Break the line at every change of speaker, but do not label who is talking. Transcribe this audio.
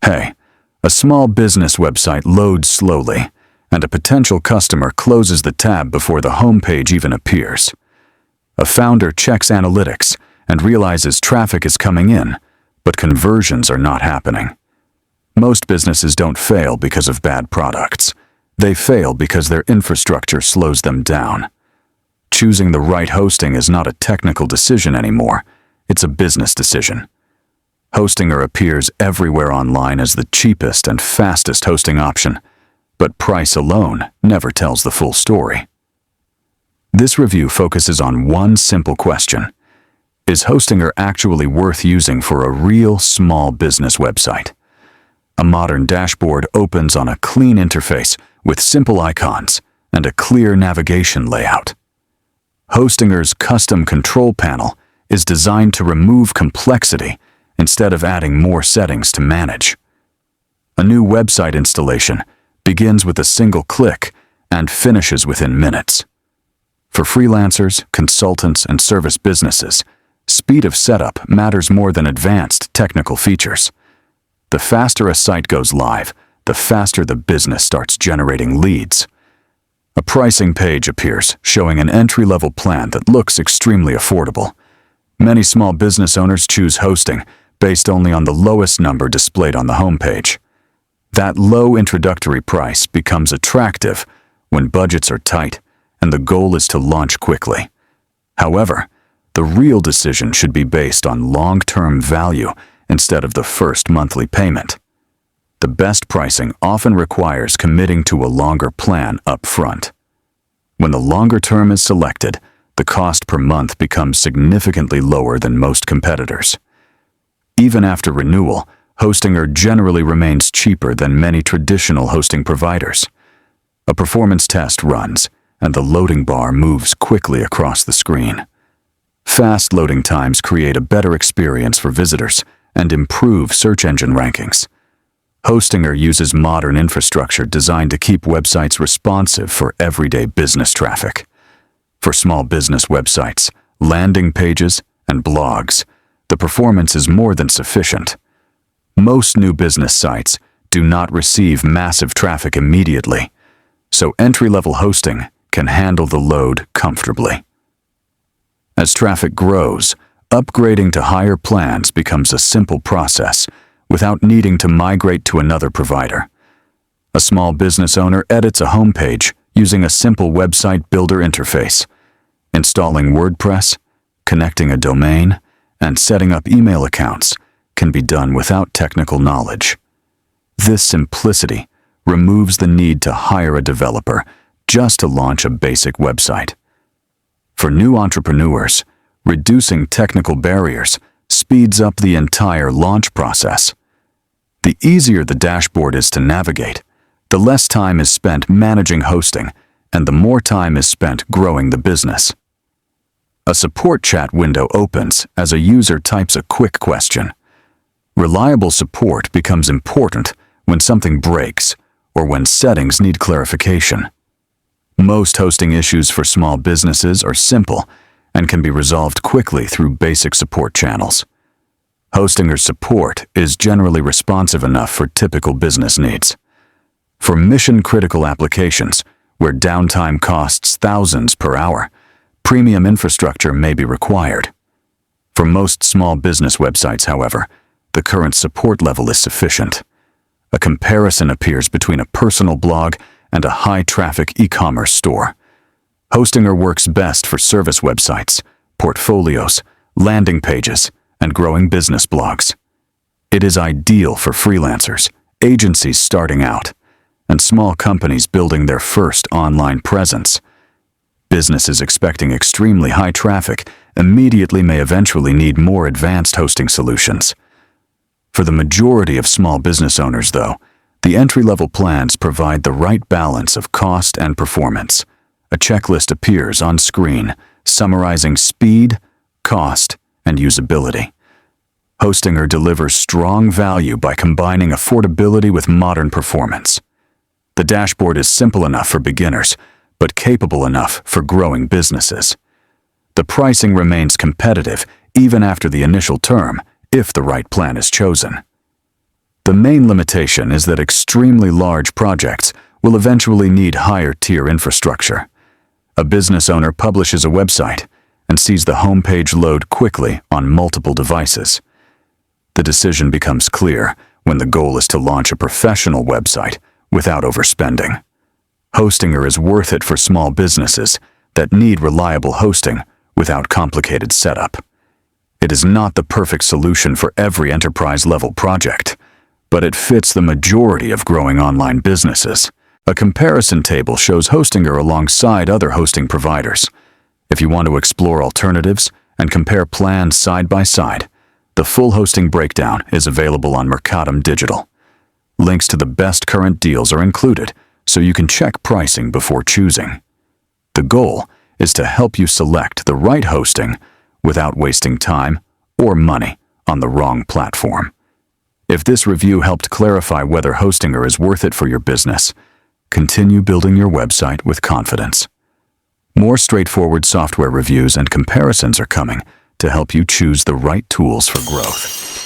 Hey, a small business website loads slowly, and a potential customer closes the tab before the homepage even appears. A founder checks analytics and realizes traffic is coming in, but conversions are not happening. Most businesses don't fail because of bad products. They fail because their infrastructure slows them down. Choosing the right hosting is not a technical decision anymore, it's a business decision. Hostinger appears everywhere online as the cheapest and fastest hosting option, but price alone never tells the full story. This review focuses on one simple question: is Hostinger actually worth using for a real small business website? A modern dashboard opens on a clean interface with simple icons and a clear navigation layout. Hostinger's custom control panel is designed to remove complexity instead of adding more settings to manage. A new website installation begins with a single click and finishes within minutes. For freelancers, consultants, and service businesses, speed of setup matters more than advanced technical features. The faster a site goes live, the faster the business starts generating leads. A pricing page appears showing an entry-level plan that looks extremely affordable. Many small business owners choose hosting based only on the lowest number displayed on the homepage. That low introductory price becomes attractive when budgets are tight and the goal is to launch quickly. However, the real decision should be based on long-term value instead of the first monthly payment. The best pricing often requires committing to a longer plan up front. When the longer term is selected, the cost per month becomes significantly lower than most competitors. Even after renewal, Hostinger generally remains cheaper than many traditional hosting providers. A performance test runs, and the loading bar moves quickly across the screen. Fast loading times create a better experience for visitors and improve search engine rankings. Hostinger uses modern infrastructure designed to keep websites responsive for everyday business traffic. For small business websites, landing pages, and blogs, the performance is more than sufficient. Most new business sites do not receive massive traffic immediately, so entry-level hosting can handle the load comfortably. As traffic grows, upgrading to higher plans becomes a simple process without needing to migrate to another provider. A small business owner edits a homepage using a simple website builder interface. Installing WordPress, connecting a domain, and setting up email accounts can be done without technical knowledge. This simplicity removes the need to hire a developer just to launch a basic website. For new entrepreneurs, reducing technical barriers speeds up the entire launch process. The easier the dashboard is to navigate, the less time is spent managing hosting, and the more time is spent growing the business. A support chat window opens as a user types a quick question. Reliable support becomes important when something breaks or when settings need clarification. Most hosting issues for small businesses are simple and can be resolved quickly through basic support channels. Hostinger's support is generally responsive enough for typical business needs. For mission-critical applications, where downtime costs thousands per hour, premium infrastructure may be required. For most small business websites, however, the current support level is sufficient. A comparison appears between a personal blog and a high-traffic e-commerce store. Hostinger works best for service websites, portfolios, landing pages, and growing business blogs. It is ideal for freelancers, agencies starting out, and small companies building their first online presence. Businesses expecting extremely high traffic immediately may eventually need more advanced hosting solutions. For the majority of small business owners, though, the entry-level plans provide the right balance of cost and performance. A checklist appears on screen, summarizing speed, cost, and usability. Hostinger delivers strong value by combining affordability with modern performance. The dashboard is simple enough for beginners, but capable enough for growing businesses. The pricing remains competitive even after the initial term, if the right plan is chosen. The main limitation is that extremely large projects will eventually need higher-tier infrastructure. A business owner publishes a website and sees the homepage load quickly on multiple devices. The decision becomes clear when the goal is to launch a professional website without overspending. Hostinger is worth it for small businesses that need reliable hosting without complicated setup. It is not the perfect solution for every enterprise-level project, but it fits the majority of growing online businesses. A comparison table shows Hostinger alongside other hosting providers. If you want to explore alternatives and compare plans side by side, the full hosting breakdown is available on Mercatum Digital. Links to the best current deals are included, so you can check pricing before choosing. The goal is to help you select the right hosting without wasting time or money on the wrong platform. If this review helped clarify whether Hostinger is worth it for your business, continue building your website with confidence. More straightforward software reviews and comparisons are coming to help you choose the right tools for growth.